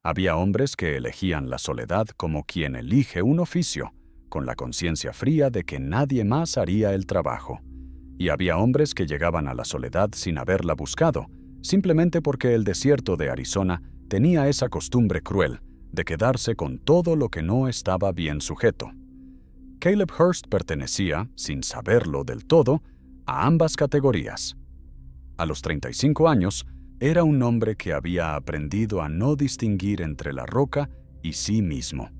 Había hombres que elegían la soledad como quien elige un oficio, con la conciencia fría de que nadie más haría el trabajo. Y había hombres que llegaban a la soledad sin haberla buscado, simplemente porque el desierto de Arizona tenía esa costumbre cruel de quedarse con todo lo que no estaba bien sujeto. Caleb Hurst pertenecía, sin saberlo del todo, a ambas categorías. A los 35 años, era un hombre que había aprendido a no distinguir entre la roca y sí mismo.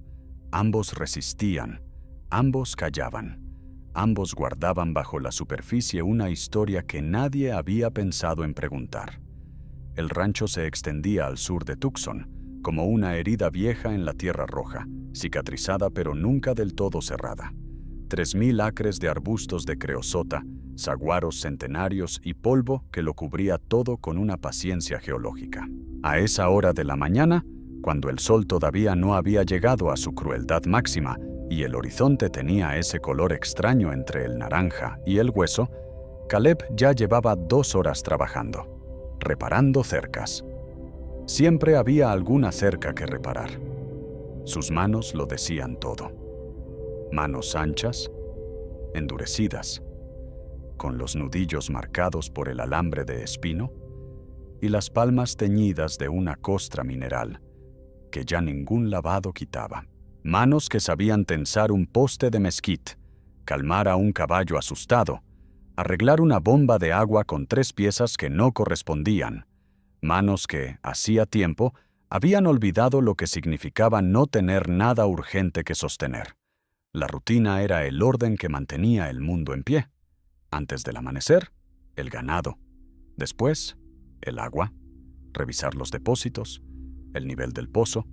Ambos resistían, ambos callaban, ambos guardaban bajo la superficie una historia que nadie había pensado en preguntar. El rancho se extendía al sur de Tucson, como una herida vieja en la tierra roja, cicatrizada pero nunca del todo cerrada. 3,000 acres de arbustos de creosota, saguaros centenarios y polvo que lo cubría todo con una paciencia geológica. A esa hora de la mañana, cuando el sol todavía no había llegado a su crueldad máxima y el horizonte tenía ese color extraño entre el naranja y el hueso, Caleb ya llevaba 2 horas trabajando, reparando cercas. Siempre había alguna cerca que reparar. Sus manos lo decían todo. Manos anchas, endurecidas, con los nudillos marcados por el alambre de espino, y las palmas teñidas de una costra mineral que ya ningún lavado quitaba. Manos que sabían tensar un poste de mezquite, calmar a un caballo asustado, arreglar una bomba de agua con 3 piezas que no correspondían. Manos que, hacía tiempo, habían olvidado lo que significaba no tener nada urgente que sostener. La rutina era el orden que mantenía el mundo en pie. Antes del amanecer, el ganado. Después, el agua. Revisar los depósitos, el nivel del pozo,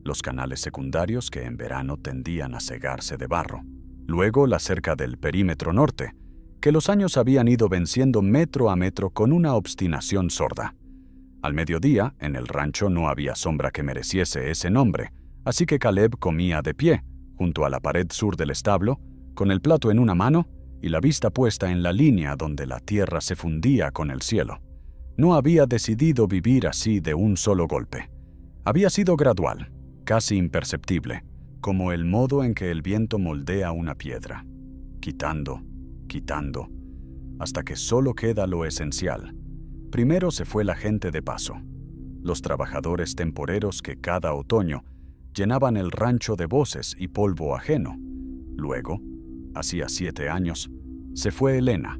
los canales secundarios que en verano tendían a cegarse de barro. Luego la cerca del perímetro norte, que los años habían ido venciendo metro a metro con una obstinación sorda. Al mediodía, en el rancho no había sombra que mereciese ese nombre, así que Caleb comía de pie, junto a la pared sur del establo, con el plato en una mano y la vista puesta en la línea donde la tierra se fundía con el cielo. No había decidido vivir así de un solo golpe. Había sido gradual, casi imperceptible, como el modo en que el viento moldea una piedra, quitando, hasta que solo queda lo esencial. Primero se fue la gente de paso, los trabajadores temporeros que cada otoño llenaban el rancho de voces y polvo ajeno. Luego, hacía 7 años, se fue Elena,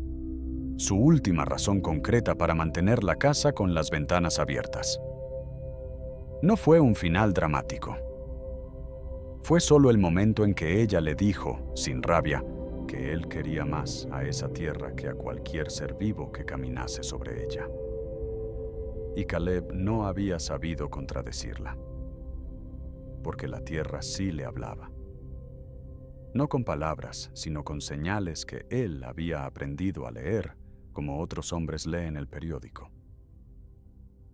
su última razón concreta para mantener la casa con las ventanas abiertas. No fue un final dramático. Fue solo el momento en que ella le dijo, sin rabia, que él quería más a esa tierra que a cualquier ser vivo que caminase sobre ella. Y Caleb no había sabido contradecirla, porque la tierra sí le hablaba. No con palabras, sino con señales que él había aprendido a leer, como otros hombres leen el periódico.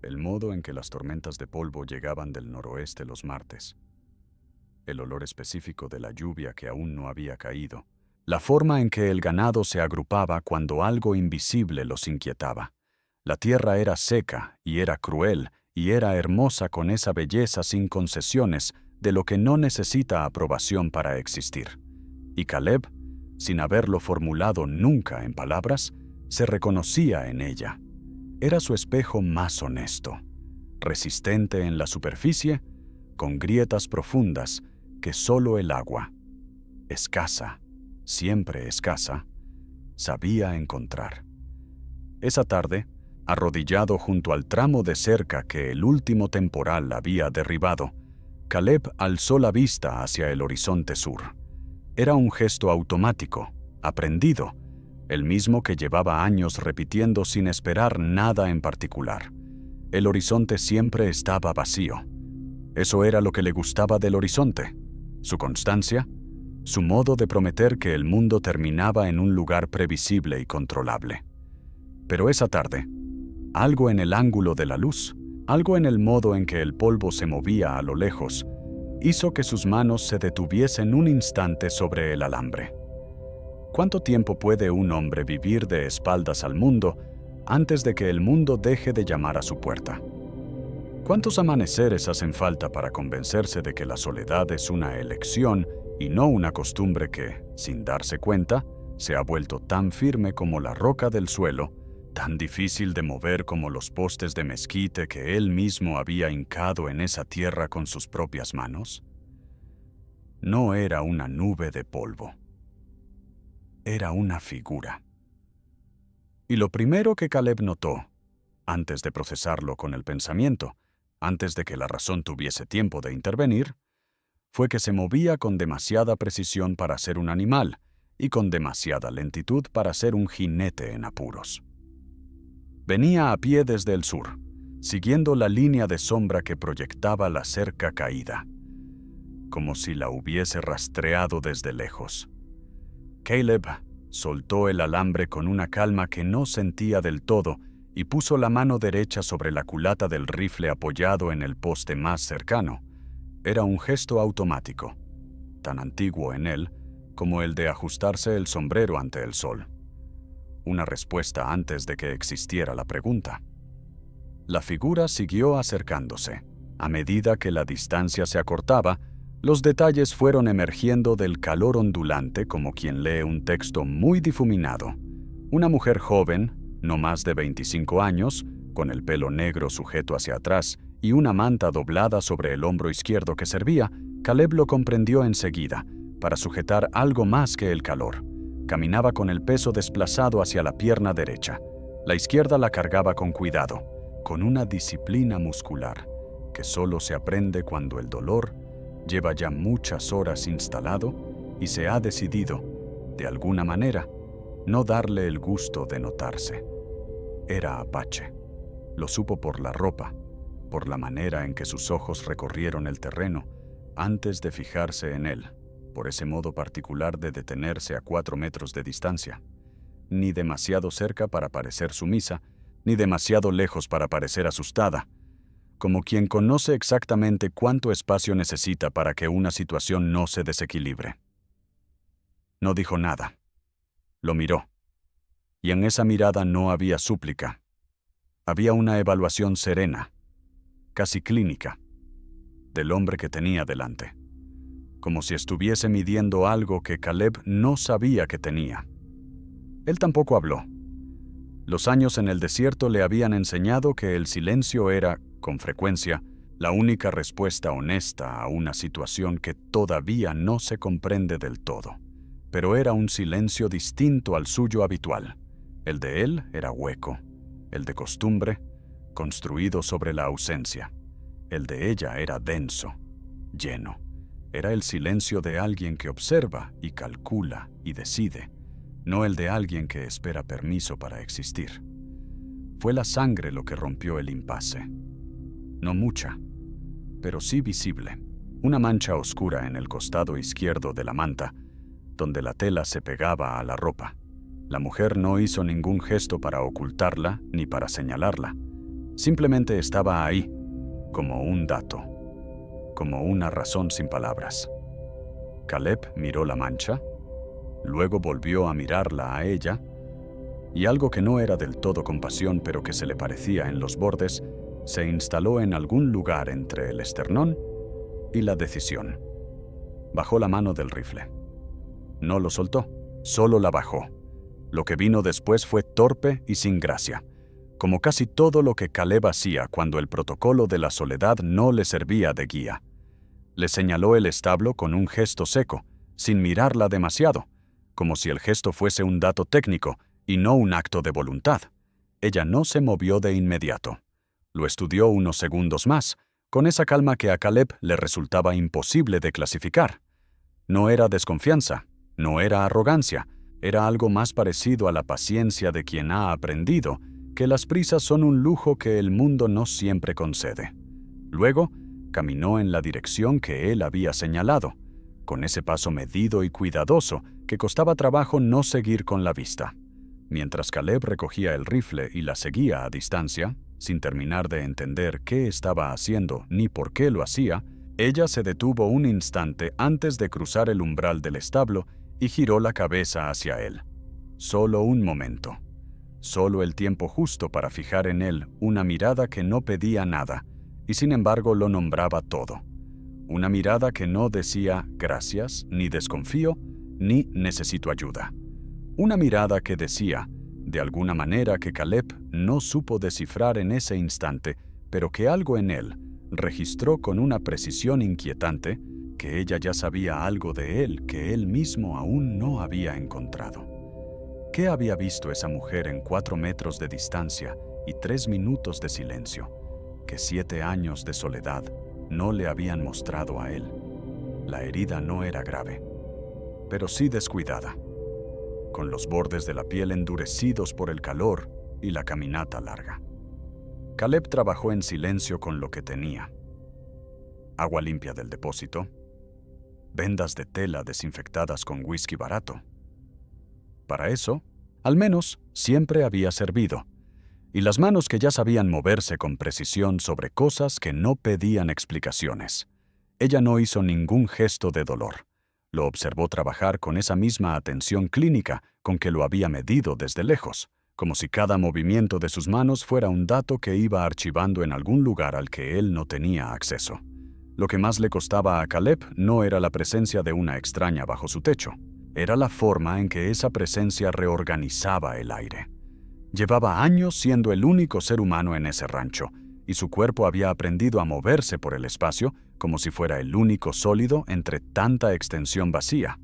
El modo en que las tormentas de polvo llegaban del noroeste los martes, el olor específico de la lluvia que aún no había caído, la forma en que el ganado se agrupaba cuando algo invisible los inquietaba. La tierra era seca y era cruel y era hermosa con esa belleza sin concesiones de lo que no necesita aprobación para existir. Y Caleb, sin haberlo formulado nunca en palabras, se reconocía en ella. Era su espejo más honesto, resistente en la superficie, con grietas profundas que solo el agua, escasa, siempre escasa, sabía encontrar. Esa tarde, arrodillado junto al tramo de cerca que el último temporal había derribado, Caleb alzó la vista hacia el horizonte sur. Era un gesto automático, aprendido, el mismo que llevaba años repitiendo sin esperar nada en particular. El horizonte siempre estaba vacío. Eso era lo que le gustaba del horizonte, su constancia, su modo de prometer que el mundo terminaba en un lugar previsible y controlable. Pero esa tarde, algo en el ángulo de la luz, algo en el modo en que el polvo se movía a lo lejos, hizo que sus manos se detuviesen un instante sobre el alambre. ¿Cuánto tiempo puede un hombre vivir de espaldas al mundo antes de que el mundo deje de llamar a su puerta? ¿Cuántos amaneceres hacen falta para convencerse de que la soledad es una elección y no una costumbre que, sin darse cuenta, se ha vuelto tan firme como la roca del suelo, tan difícil de mover como los postes de mezquite que él mismo había hincado en esa tierra con sus propias manos? No era una nube de polvo. Era una figura. Y lo primero que Caleb notó, antes de procesarlo con el pensamiento, antes de que la razón tuviese tiempo de intervenir, fue que se movía con demasiada precisión para ser un animal y con demasiada lentitud para ser un jinete en apuros. Venía a pie desde el sur, siguiendo la línea de sombra que proyectaba la cerca caída, como si la hubiese rastreado desde lejos. Caleb soltó el alambre con una calma que no sentía del todo y puso la mano derecha sobre la culata del rifle apoyado en el poste más cercano. Era un gesto automático, tan antiguo en él como el de ajustarse el sombrero ante el sol. Una respuesta antes de que existiera la pregunta. La figura siguió acercándose. A medida que la distancia se acortaba, los detalles fueron emergiendo del calor ondulante como quien lee un texto muy difuminado. Una mujer joven, no más de 25 años, con el pelo negro sujeto hacia atrás y una manta doblada sobre el hombro izquierdo que servía, Caleb lo comprendió enseguida, para sujetar algo más que el calor. Caminaba con el peso desplazado hacia la pierna derecha. La izquierda la cargaba con cuidado, con una disciplina muscular, que solo se aprende cuando el dolor lleva ya muchas horas instalado y se ha decidido, de alguna manera, no darle el gusto de notarse. Era apache. Lo supo por la ropa, por la manera en que sus ojos recorrieron el terreno antes de fijarse en él, por ese modo particular de detenerse a 4 metros de distancia, ni demasiado cerca para parecer sumisa, ni demasiado lejos para parecer asustada, como quien conoce exactamente cuánto espacio necesita para que una situación no se desequilibre. No dijo nada. Lo miró. Y en esa mirada no había súplica. Había una evaluación serena, casi clínica, del hombre que tenía delante, como si estuviese midiendo algo que Caleb no sabía que tenía. Él tampoco habló. Los años en el desierto le habían enseñado que el silencio era, con frecuencia, la única respuesta honesta a una situación que todavía no se comprende del todo. Pero era un silencio distinto al suyo habitual. El de él era hueco, el de costumbre, construido sobre la ausencia. El de ella era denso, lleno. Era el silencio de alguien que observa y calcula y decide, no el de alguien que espera permiso para existir. Fue la sangre lo que rompió el impasse. No mucha, pero sí visible. Una mancha oscura en el costado izquierdo de la manta, donde la tela se pegaba a la ropa. La mujer no hizo ningún gesto para ocultarla ni para señalarla. Simplemente estaba ahí, como un dato, como una razón sin palabras. Caleb miró la mancha, luego volvió a mirarla a ella, y algo que no era del todo compasión pero que se le parecía en los bordes, se instaló en algún lugar entre el esternón y la decisión. Bajó la mano del rifle. No lo soltó, solo la bajó. Lo que vino después fue torpe y sin gracia, como casi todo lo que Caleb hacía cuando el protocolo de la soledad no le servía de guía. Le señaló el establo con un gesto seco, sin mirarla demasiado, como si el gesto fuese un dato técnico y no un acto de voluntad. Ella no se movió de inmediato. Lo estudió unos segundos más, con esa calma que a Caleb le resultaba imposible de clasificar. No era desconfianza, no era arrogancia, era algo más parecido a la paciencia de quien ha aprendido que las prisas son un lujo que el mundo no siempre concede. Luego, caminó en la dirección que él había señalado, con ese paso medido y cuidadoso que costaba trabajo no seguir con la vista. Mientras Caleb recogía el rifle y la seguía a distancia, sin terminar de entender qué estaba haciendo ni por qué lo hacía, ella se detuvo un instante antes de cruzar el umbral del establo y giró la cabeza hacia él. Solo un momento. Solo el tiempo justo para fijar en él una mirada que no pedía nada y sin embargo lo nombraba todo. Una mirada que no decía gracias, ni desconfío, ni necesito ayuda. Una mirada que decía, de alguna manera que Caleb no supo descifrar en ese instante, pero que algo en él registró con una precisión inquietante, que ella ya sabía algo de él que él mismo aún no había encontrado. ¿Qué había visto esa mujer en 4 metros de distancia y 3 minutos de silencio, que 7 años de soledad no le habían mostrado a él? La herida no era grave, pero sí descuidada, con los bordes de la piel endurecidos por el calor y la caminata larga. Caleb trabajó en silencio con lo que tenía: agua limpia del depósito, vendas de tela desinfectadas con whisky barato. Para eso, al menos, siempre había servido, y las manos que ya sabían moverse con precisión sobre cosas que no pedían explicaciones. Ella no hizo ningún gesto de dolor. Lo observó trabajar con esa misma atención clínica con que lo había medido desde lejos, como si cada movimiento de sus manos fuera un dato que iba archivando en algún lugar al que él no tenía acceso. Lo que más le costaba a Caleb no era la presencia de una extraña bajo su techo, era la forma en que esa presencia reorganizaba el aire. Llevaba años siendo el único ser humano en ese rancho, y su cuerpo había aprendido a moverse por el espacio como si fuera el único sólido entre tanta extensión vacía.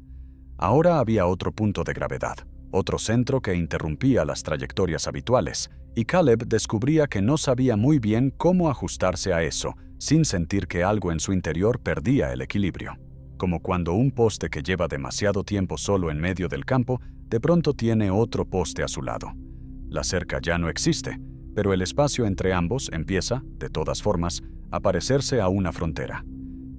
Ahora había otro punto de gravedad, otro centro que interrumpía las trayectorias habituales, y Caleb descubría que no sabía muy bien cómo ajustarse a eso, sin sentir que algo en su interior perdía el equilibrio. Como cuando un poste que lleva demasiado tiempo solo en medio del campo, de pronto tiene otro poste a su lado. La cerca ya no existe, pero el espacio entre ambos empieza, de todas formas, a parecerse a una frontera.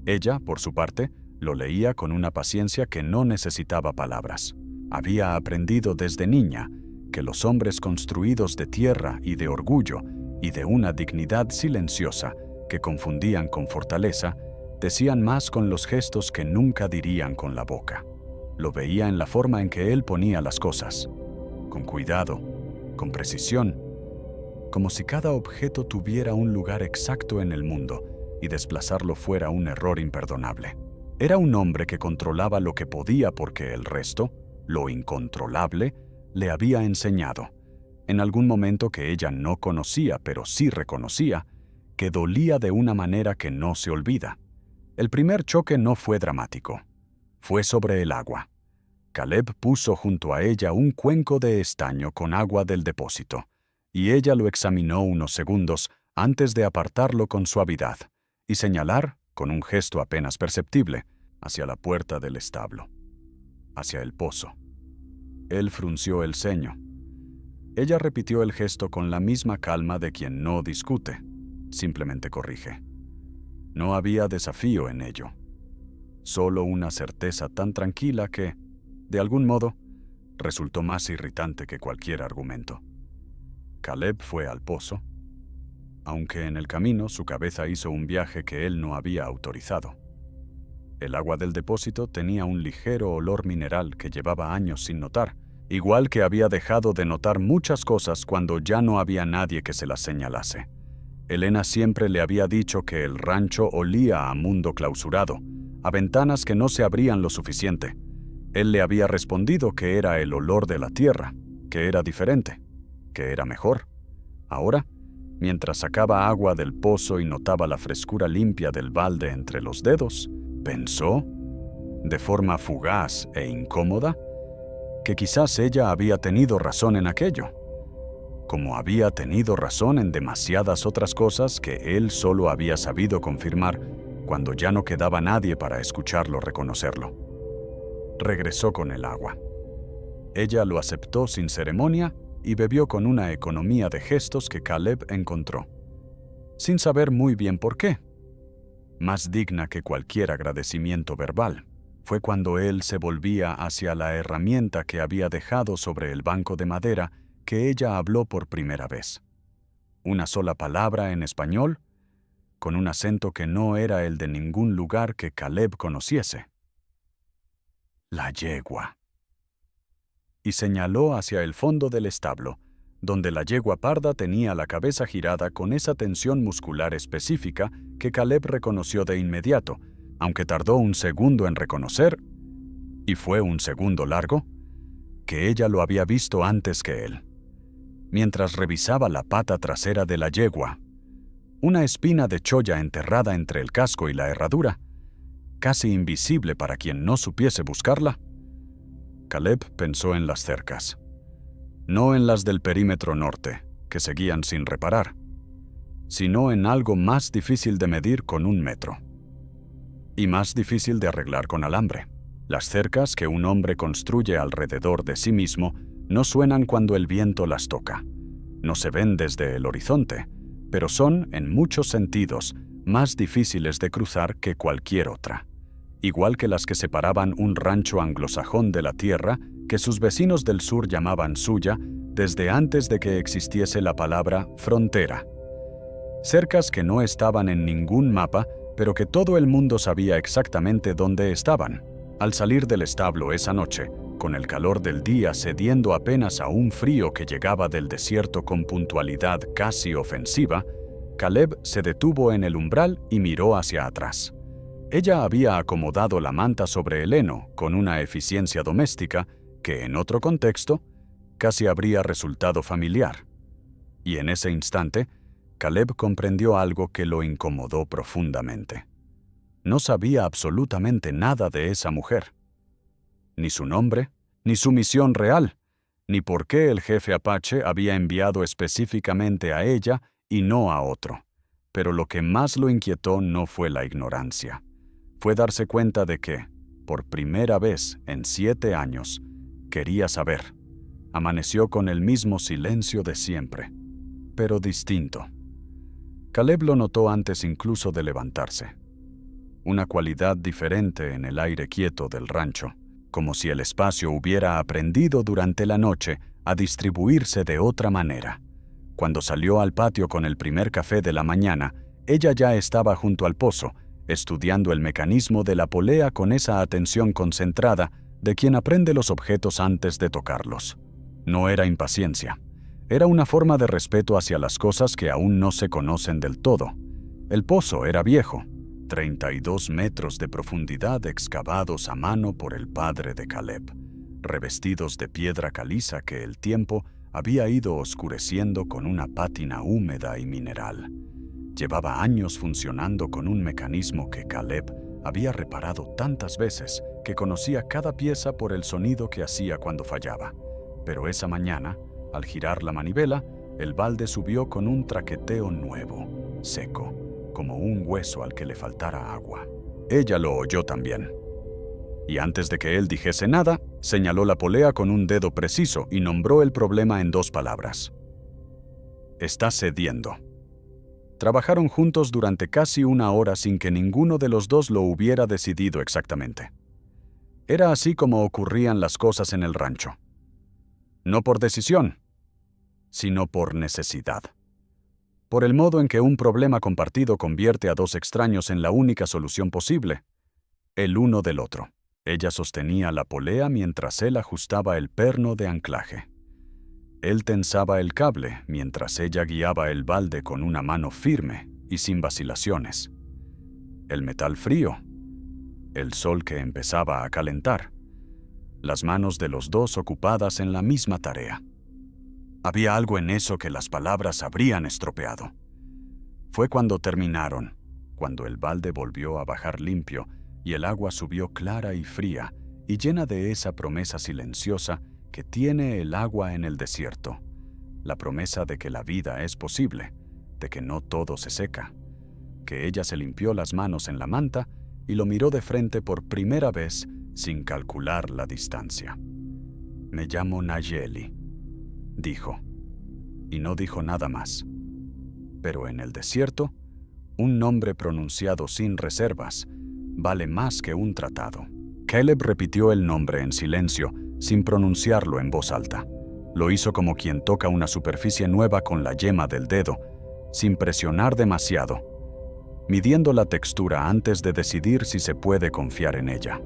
Ella, por su parte, lo leía con una paciencia que no necesitaba palabras. Había aprendido desde niña que los hombres construidos de tierra y de orgullo y de una dignidad silenciosa que confundían con fortaleza, decían más con los gestos que nunca dirían con la boca. Lo veía en la forma en que él ponía las cosas, con cuidado, con precisión, como si cada objeto tuviera un lugar exacto en el mundo y desplazarlo fuera un error imperdonable. Era un hombre que controlaba lo que podía porque el resto, lo incontrolable, le había enseñado, en algún momento que ella no conocía pero sí reconocía, que dolía de una manera que no se olvida. El primer choque no fue dramático. Fue sobre el agua. Caleb puso junto a ella un cuenco de estaño con agua del depósito, y ella lo examinó unos segundos antes de apartarlo con suavidad y señalar, con un gesto apenas perceptible, hacia la puerta del establo, hacia el pozo. Él frunció el ceño. Ella repitió el gesto con la misma calma de quien no discute, simplemente corrige. No había desafío en ello, solo una certeza tan tranquila que, de algún modo, resultó más irritante que cualquier argumento. Caleb fue al pozo, aunque en el camino su cabeza hizo un viaje que él no había autorizado. El agua del depósito tenía un ligero olor mineral que llevaba años sin notar, igual que había dejado de notar muchas cosas cuando ya no había nadie que se las señalase. Elena siempre le había dicho que el rancho olía a mundo clausurado, a ventanas que no se abrían lo suficiente. Él le había respondido que era el olor de la tierra, que era diferente, que era mejor. Ahora, mientras sacaba agua del pozo y notaba la frescura limpia del balde entre los dedos, pensó, de forma fugaz e incómoda, que quizás ella había tenido razón en aquello, como había tenido razón en demasiadas otras cosas que él solo había sabido confirmar cuando ya no quedaba nadie para escucharlo reconocerlo. Regresó con el agua. Ella lo aceptó sin ceremonia y bebió con una economía de gestos que Caleb encontró, sin saber muy bien por qué. Más digna que cualquier agradecimiento verbal, fue cuando él se volvía hacia la herramienta que había dejado sobre el banco de madera que ella habló por primera vez. Una sola palabra en español, con un acento que no era el de ningún lugar que Caleb conociese. La yegua. Y señaló hacia el fondo del establo, donde la yegua parda tenía la cabeza girada con esa tensión muscular específica que Caleb reconoció de inmediato, aunque tardó un segundo en reconocer, y fue un segundo largo, que ella lo había visto antes que él. Mientras revisaba la pata trasera de la yegua, una espina de cholla enterrada entre el casco y la herradura, casi invisible para quien no supiese buscarla, Caleb pensó en las cercas. No en las del perímetro norte, que seguían sin reparar, sino en algo más difícil de medir con 1 metro. Y más difícil de arreglar con alambre. Las cercas que un hombre construye alrededor de sí mismo no suenan cuando el viento las toca. No se ven desde el horizonte, pero son, en muchos sentidos, más difíciles de cruzar que cualquier otra. Igual que las que separaban un rancho anglosajón de la tierra que sus vecinos del sur llamaban suya desde antes de que existiese la palabra frontera. Cercas que no estaban en ningún mapa, pero que todo el mundo sabía exactamente dónde estaban. Al salir del establo esa noche, con el calor del día cediendo apenas a un frío que llegaba del desierto con puntualidad casi ofensiva, Caleb se detuvo en el umbral y miró hacia atrás. Ella había acomodado la manta sobre el heno con una eficiencia doméstica que, en otro contexto, casi habría resultado familiar. Y en ese instante, Caleb comprendió algo que lo incomodó profundamente. No sabía absolutamente nada de esa mujer. Ni su nombre, ni su misión real, ni por qué el jefe Apache había enviado específicamente a ella y no a otro. Pero lo que más lo inquietó no fue la ignorancia. Fue darse cuenta de que, por primera vez en 7 años, quería saber. Amaneció con el mismo silencio de siempre, pero distinto. Caleb lo notó antes incluso de levantarse. Una cualidad diferente en el aire quieto del rancho, como si el espacio hubiera aprendido durante la noche a distribuirse de otra manera. Cuando salió al patio con el primer café de la mañana, ella ya estaba junto al pozo, estudiando el mecanismo de la polea con esa atención concentrada de quien aprende los objetos antes de tocarlos. No era impaciencia. Era una forma de respeto hacia las cosas que aún no se conocen del todo. El pozo era viejo, 32 metros de profundidad excavados a mano por el padre de Caleb, revestidos de piedra caliza que el tiempo había ido oscureciendo con una pátina húmeda y mineral. Llevaba años funcionando con un mecanismo que Caleb había reparado tantas veces que conocía cada pieza por el sonido que hacía cuando fallaba. Pero esa mañana, al girar la manivela, el balde subió con un traqueteo nuevo, seco, como un hueso al que le faltara agua. Ella lo oyó también. Y antes de que él dijese nada, señaló la polea con un dedo preciso y nombró el problema en 2 palabras. Está cediendo. Trabajaron juntos durante casi 1 hora sin que ninguno de los dos lo hubiera decidido exactamente. Era así como ocurrían las cosas en el rancho. No por decisión, sino por necesidad. Por el modo en que un problema compartido convierte a 2 extraños en la única solución posible, el uno del otro. Ella sostenía la polea mientras él ajustaba el perno de anclaje. Él tensaba el cable mientras ella guiaba el balde con una mano firme y sin vacilaciones. El metal frío, el sol que empezaba a calentar, las manos de los dos ocupadas en la misma tarea. Había algo en eso que las palabras habrían estropeado. Fue cuando terminaron, cuando el balde volvió a bajar limpio y el agua subió clara y fría y llena de esa promesa silenciosa que tiene el agua en el desierto, la promesa de que la vida es posible, de que no todo se seca, que ella se limpió las manos en la manta y lo miró de frente por primera vez sin calcular la distancia. «Me llamo Nayeli», dijo, y no dijo nada más. Pero en el desierto, un nombre pronunciado sin reservas vale más que un tratado. Caleb repitió el nombre en silencio, sin pronunciarlo en voz alta. Lo hizo como quien toca una superficie nueva con la yema del dedo, sin presionar demasiado, midiendo la textura antes de decidir si se puede confiar en ella.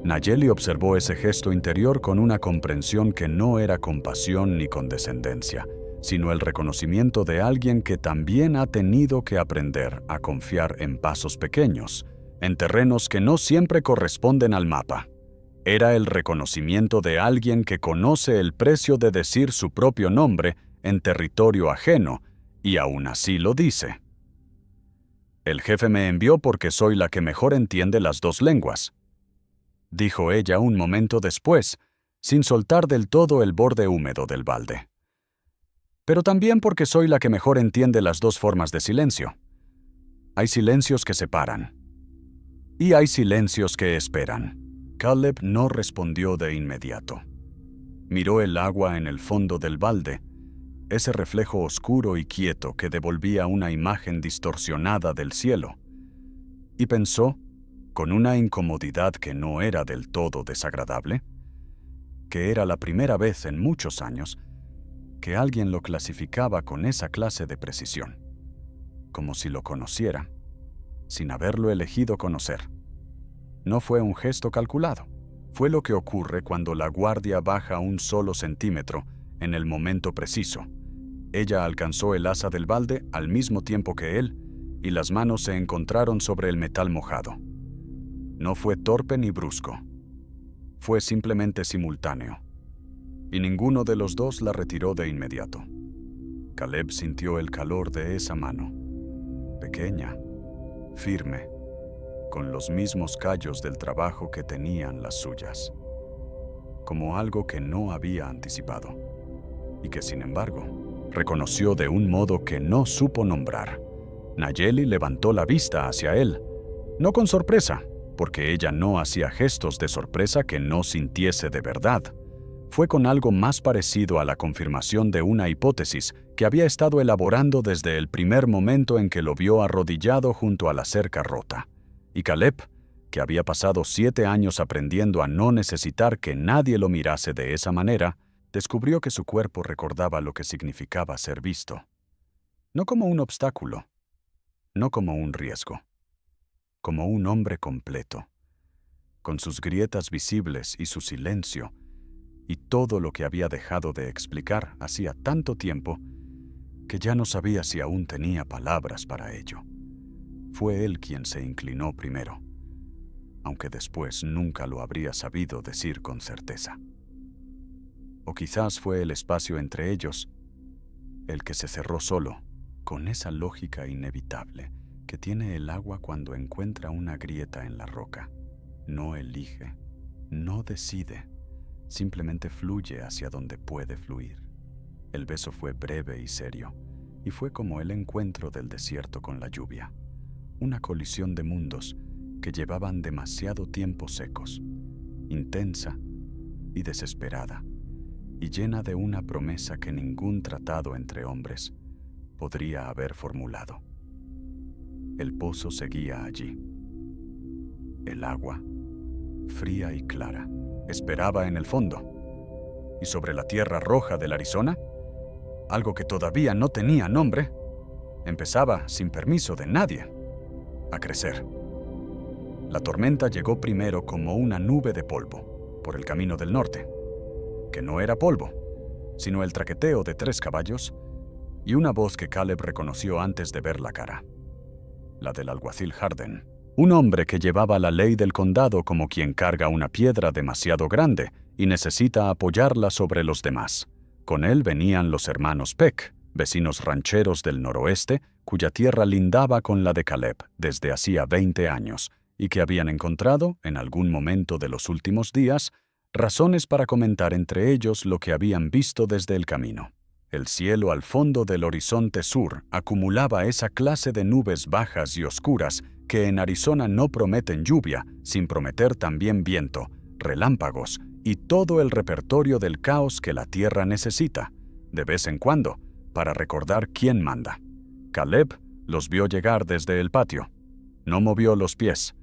Nayeli observó ese gesto interior con una comprensión que no era compasión ni condescendencia, sino el reconocimiento de alguien que también ha tenido que aprender a confiar en pasos pequeños, en terrenos que no siempre corresponden al mapa. Era el reconocimiento de alguien que conoce el precio de decir su propio nombre en territorio ajeno, y aún así lo dice. «El jefe me envió porque soy la que mejor entiende las dos lenguas», dijo ella un momento después, sin soltar del todo el borde húmedo del balde. «Pero también porque soy la que mejor entiende las dos formas de silencio. Hay silencios que separan. Y hay silencios que esperan». Caleb no respondió de inmediato. Miró el agua en el fondo del balde, ese reflejo oscuro y quieto que devolvía una imagen distorsionada del cielo, y pensó, con una incomodidad que no era del todo desagradable, que era la primera vez en muchos años que alguien lo clasificaba con esa clase de precisión, como si lo conociera, sin haberlo elegido conocer. No fue un gesto calculado. Fue lo que ocurre cuando la guardia baja un solo centímetro en el momento preciso. Ella alcanzó el asa del balde al mismo tiempo que él, y las manos se encontraron sobre el metal mojado. No fue torpe ni brusco. Fue simplemente simultáneo. Y ninguno de los dos la retiró de inmediato. Caleb sintió el calor de esa mano. Pequeña, firme, con los mismos callos del trabajo que tenían las suyas, como algo que no había anticipado, y que sin embargo reconoció de un modo que no supo nombrar. Nayeli levantó la vista hacia él, no con sorpresa, porque ella no hacía gestos de sorpresa que no sintiese de verdad. Fue con algo más parecido a la confirmación de una hipótesis que había estado elaborando desde el primer momento en que lo vio arrodillado junto a la cerca rota. Y Caleb, que había pasado 7 años aprendiendo a no necesitar que nadie lo mirase de esa manera, descubrió que su cuerpo recordaba lo que significaba ser visto. No como un obstáculo, no como un riesgo, como un hombre completo, con sus grietas visibles y su silencio, y todo lo que había dejado de explicar hacía tanto tiempo que ya no sabía si aún tenía palabras para ello. Fue él quien se inclinó primero, aunque después nunca lo habría sabido decir con certeza. O quizás fue el espacio entre ellos el que se cerró solo, con esa lógica inevitable que tiene el agua cuando encuentra una grieta en la roca. No elige, no decide, simplemente fluye hacia donde puede fluir. El beso fue breve y serio, y fue como el encuentro del desierto con la lluvia. Una colisión de mundos que llevaban demasiado tiempo secos, intensa y desesperada, y llena de una promesa que ningún tratado entre hombres podría haber formulado. El pozo seguía allí. El agua, fría y clara, esperaba en el fondo. Y sobre la tierra roja del Arizona, algo que todavía no tenía nombre, empezaba, sin permiso de nadie, a crecer. La tormenta llegó primero como una nube de polvo por el camino del norte, que no era polvo, sino el traqueteo de 3 caballos y una voz que Caleb reconoció antes de ver la cara, la del alguacil Harden, un hombre que llevaba la ley del condado como quien carga una piedra demasiado grande y necesita apoyarla sobre los demás. Con él venían los hermanos Peck, vecinos rancheros del noroeste, cuya tierra lindaba con la de Caleb desde hacía 20 años, y que habían encontrado, en algún momento de los últimos días, razones para comentar entre ellos lo que habían visto desde el camino. El cielo al fondo del horizonte sur acumulaba esa clase de nubes bajas y oscuras que en Arizona no prometen lluvia, sin prometer también viento, relámpagos y todo el repertorio del caos que la tierra necesita, de vez en cuando, para recordar quién manda. Caleb los vio llegar desde el patio. No movió los pies.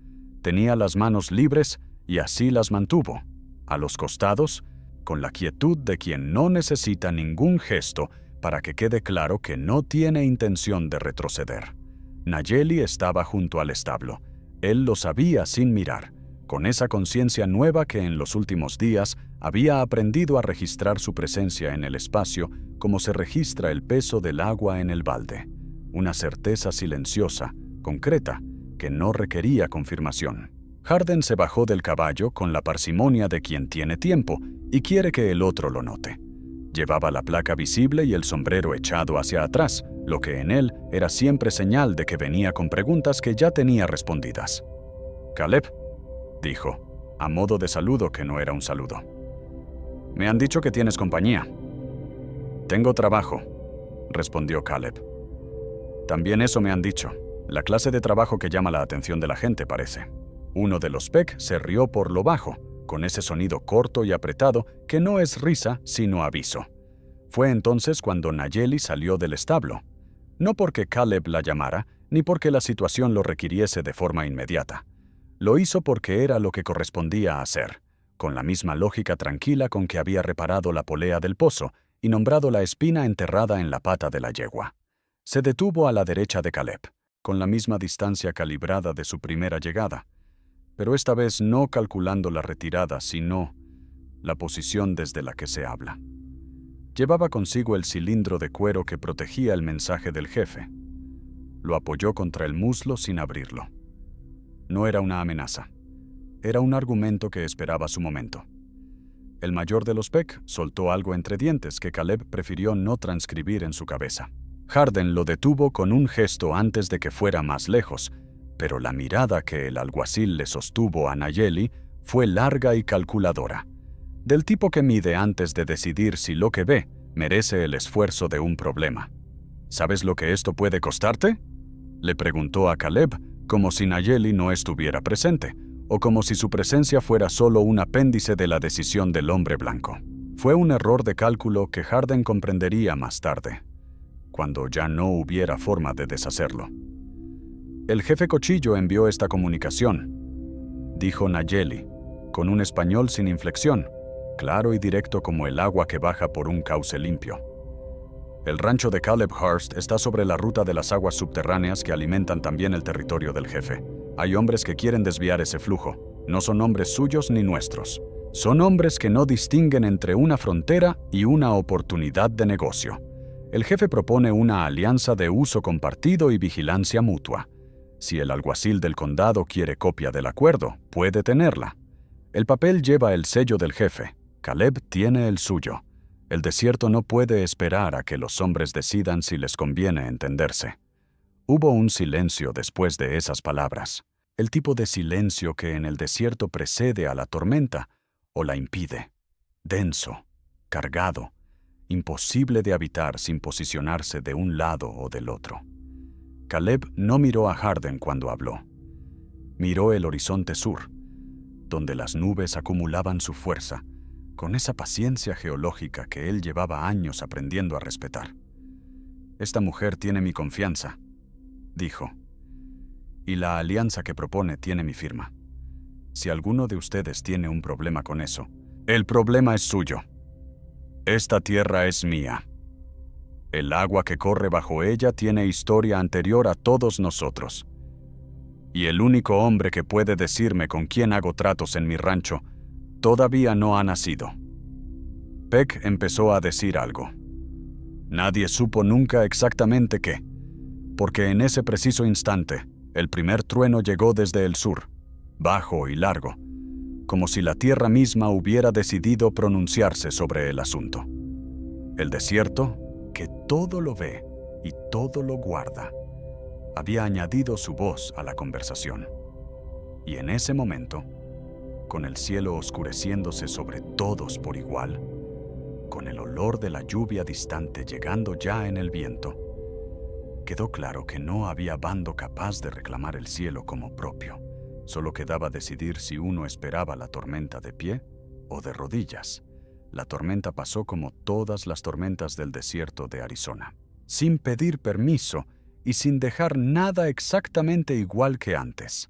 Tenía las manos libres y así las mantuvo, a los costados, con la quietud de quien no necesita ningún gesto para que quede claro que no tiene intención de retroceder. Nayeli estaba junto al establo. Él lo sabía sin mirar, con esa conciencia nueva que en los últimos días había aprendido a registrar su presencia en el espacio como se registra el peso del agua en el balde, una certeza silenciosa, concreta, que no requería confirmación. Harden se bajó del caballo con la parsimonia de quien tiene tiempo y quiere que el otro lo note. Llevaba la placa visible y el sombrero echado hacia atrás, lo que en él era siempre señal de que venía con preguntas que ya tenía respondidas. «Caleb», dijo, a modo de saludo que no era un saludo. «Me han dicho que tienes compañía». «Tengo trabajo», respondió Caleb. «También eso me han dicho. La clase de trabajo que llama la atención de la gente, parece». Uno de los Peck se rió por lo bajo, con ese sonido corto y apretado que no es risa sino aviso. Fue entonces cuando Nayeli salió del establo. No porque Caleb la llamara, ni porque la situación lo requiriese de forma inmediata. Lo hizo porque era lo que correspondía hacer, con la misma lógica tranquila con que había reparado la polea del pozo y nombrado la espina enterrada en la pata de la yegua. Se detuvo a la derecha de Caleb, con la misma distancia calibrada de su primera llegada, pero esta vez no calculando la retirada, sino la posición desde la que se habla. Llevaba consigo el cilindro de cuero que protegía el mensaje del jefe. Lo apoyó contra el muslo sin abrirlo. No era una amenaza. Era un argumento que esperaba su momento. El mayor de los Peck soltó algo entre dientes que Caleb prefirió no transcribir en su cabeza. Harden lo detuvo con un gesto antes de que fuera más lejos, pero la mirada que el alguacil le sostuvo a Nayeli fue larga y calculadora, del tipo que mide antes de decidir si lo que ve merece el esfuerzo de un problema. «¿Sabes lo que esto puede costarte?», le preguntó a Caleb, como si Nayeli no estuviera presente, o como si su presencia fuera solo un apéndice de la decisión del hombre blanco. Fue un error de cálculo que Harden comprendería más tarde, cuando ya no hubiera forma de deshacerlo. «El jefe Cochillo envió esta comunicación», dijo Nayeli, con un español sin inflexión, claro y directo como el agua que baja por un cauce limpio. «El rancho de Caleb Hurst está sobre la ruta de las aguas subterráneas que alimentan también el territorio del jefe. Hay hombres que quieren desviar ese flujo. No son hombres suyos ni nuestros. Son hombres que no distinguen entre una frontera y una oportunidad de negocio. El jefe propone una alianza de uso compartido y vigilancia mutua. Si el alguacil del condado quiere copia del acuerdo, puede tenerla. El papel lleva el sello del jefe. Caleb tiene el suyo. El desierto no puede esperar a que los hombres decidan si les conviene entenderse». Hubo un silencio después de esas palabras, el tipo de silencio que en el desierto precede a la tormenta o la impide. Denso, cargado, imposible de habitar sin posicionarse de un lado o del otro. Caleb no miró a Harden cuando habló. Miró el horizonte sur, donde las nubes acumulaban su fuerza, con esa paciencia geológica que él llevaba años aprendiendo a respetar. «Esta mujer tiene mi confianza», dijo, «y la alianza que propone tiene mi firma. Si alguno de ustedes tiene un problema con eso, el problema es suyo. Esta tierra es mía. El agua que corre bajo ella tiene historia anterior a todos nosotros. Y el único hombre que puede decirme con quién hago tratos en mi rancho todavía no ha nacido». Peck empezó a decir algo. Nadie supo nunca exactamente qué, porque en ese preciso instante, el primer trueno llegó desde el sur, bajo y largo, como si la tierra misma hubiera decidido pronunciarse sobre el asunto. El desierto, que todo lo ve y todo lo guarda, había añadido su voz a la conversación. Y en ese momento, con el cielo oscureciéndose sobre todos por igual, con el olor de la lluvia distante llegando ya en el viento, quedó claro que no había bando capaz de reclamar el cielo como propio. Solo quedaba decidir si uno esperaba la tormenta de pie o de rodillas. La tormenta pasó como todas las tormentas del desierto de Arizona, sin pedir permiso y sin dejar nada exactamente igual que antes.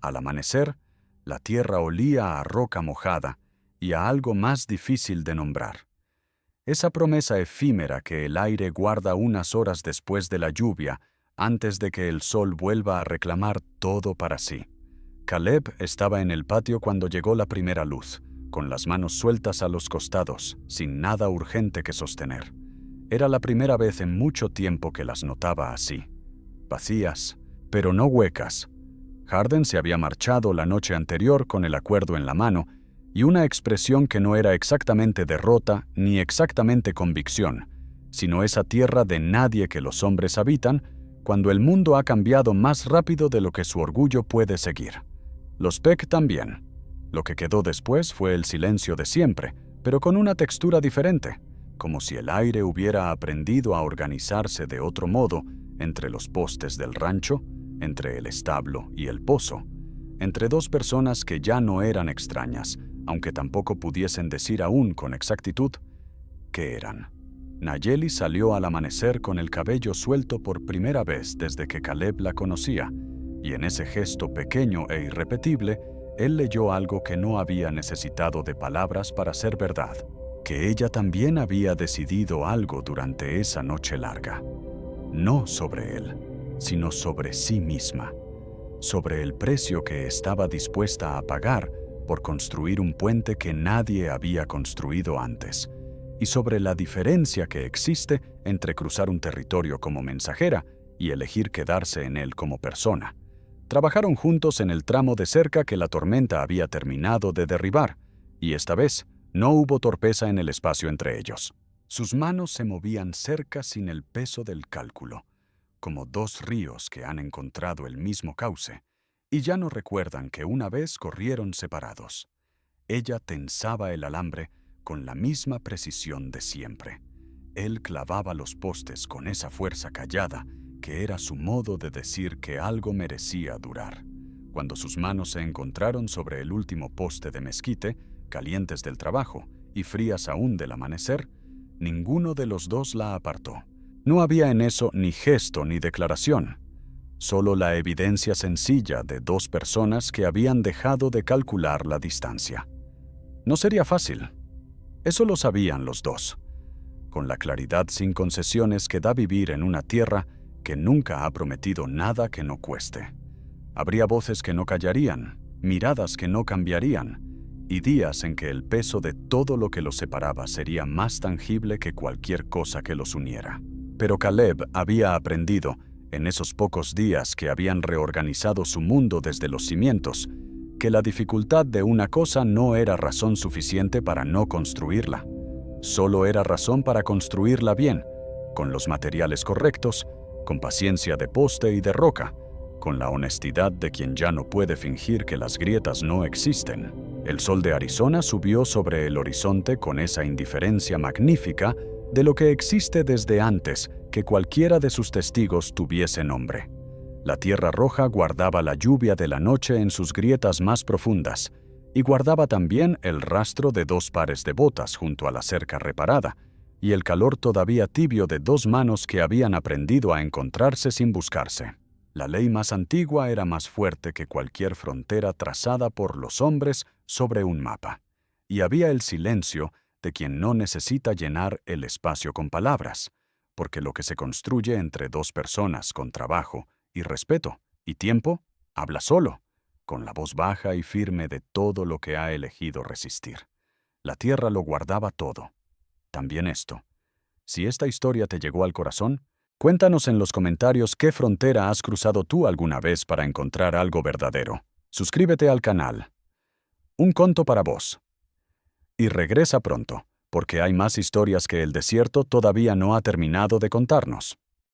Al amanecer, la tierra olía a roca mojada y a algo más difícil de nombrar. Esa promesa efímera que el aire guarda unas horas después de la lluvia, antes de que el sol vuelva a reclamar todo para sí. Caleb estaba en el patio cuando llegó la primera luz, con las manos sueltas a los costados, sin nada urgente que sostener. Era la primera vez en mucho tiempo que las notaba así, vacías, pero no huecas. Harden se había marchado la noche anterior con el acuerdo en la mano y una expresión que no era exactamente derrota ni exactamente convicción, sino esa tierra de nadie que los hombres habitan cuando el mundo ha cambiado más rápido de lo que su orgullo puede seguir. Los Peck también. Lo que quedó después fue el silencio de siempre, pero con una textura diferente, como si el aire hubiera aprendido a organizarse de otro modo entre los postes del rancho, entre el establo y el pozo, entre dos personas que ya no eran extrañas, aunque tampoco pudiesen decir aún con exactitud qué eran. Nayeli salió al amanecer con el cabello suelto por primera vez desde que Caleb la conocía, y en ese gesto pequeño e irrepetible, él leyó algo que no había necesitado de palabras para ser verdad, que ella también había decidido algo durante esa noche larga. No sobre él, sino sobre sí misma, sobre el precio que estaba dispuesta a pagar por construir un puente que nadie había construido antes, y sobre la diferencia que existe entre cruzar un territorio como mensajera y elegir quedarse en él como persona. Trabajaron juntos en el tramo de cerca que la tormenta había terminado de derribar, y esta vez no hubo torpeza en el espacio entre ellos. Sus manos se movían cerca sin el peso del cálculo, como dos ríos que han encontrado el mismo cauce, y ya no recuerdan que una vez corrieron separados. Ella tensaba el alambre con la misma precisión de siempre. Él clavaba los postes con esa fuerza callada que era su modo de decir que algo merecía durar. Cuando sus manos se encontraron sobre el último poste de mezquite, calientes del trabajo y frías aún del amanecer, ninguno de los dos la apartó. No había en eso ni gesto ni declaración, solo la evidencia sencilla de dos personas que habían dejado de calcular la distancia. No sería fácil. Eso lo sabían los dos, con la claridad sin concesiones que da vivir en una tierra que nunca ha prometido nada que no cueste. Habría voces que no callarían, miradas que no cambiarían, y días en que el peso de todo lo que los separaba sería más tangible que cualquier cosa que los uniera. Pero Caleb había aprendido, en esos pocos días que habían reorganizado su mundo desde los cimientos, que la dificultad de una cosa no era razón suficiente para no construirla. Solo era razón para construirla bien, con los materiales correctos, con paciencia de poste y de roca, con la honestidad de quien ya no puede fingir que las grietas no existen. El sol de Arizona subió sobre el horizonte con esa indiferencia magnífica de lo que existe desde antes que cualquiera de sus testigos tuviese nombre. La tierra roja guardaba la lluvia de la noche en sus grietas más profundas, y guardaba también el rastro de dos pares de botas junto a la cerca reparada, y el calor todavía tibio de dos manos que habían aprendido a encontrarse sin buscarse. La ley más antigua era más fuerte que cualquier frontera trazada por los hombres sobre un mapa, y había el silencio de quien no necesita llenar el espacio con palabras, porque lo que se construye entre dos personas con trabajo y respeto y tiempo, habla solo, con la voz baja y firme de todo lo que ha elegido resistir. La tierra lo guardaba todo. También esto. Si esta historia te llegó al corazón, cuéntanos en los comentarios qué frontera has cruzado tú alguna vez para encontrar algo verdadero. Suscríbete al canal. Un conto para vos. Y regresa pronto, porque hay más historias que el desierto todavía no ha terminado de contarnos.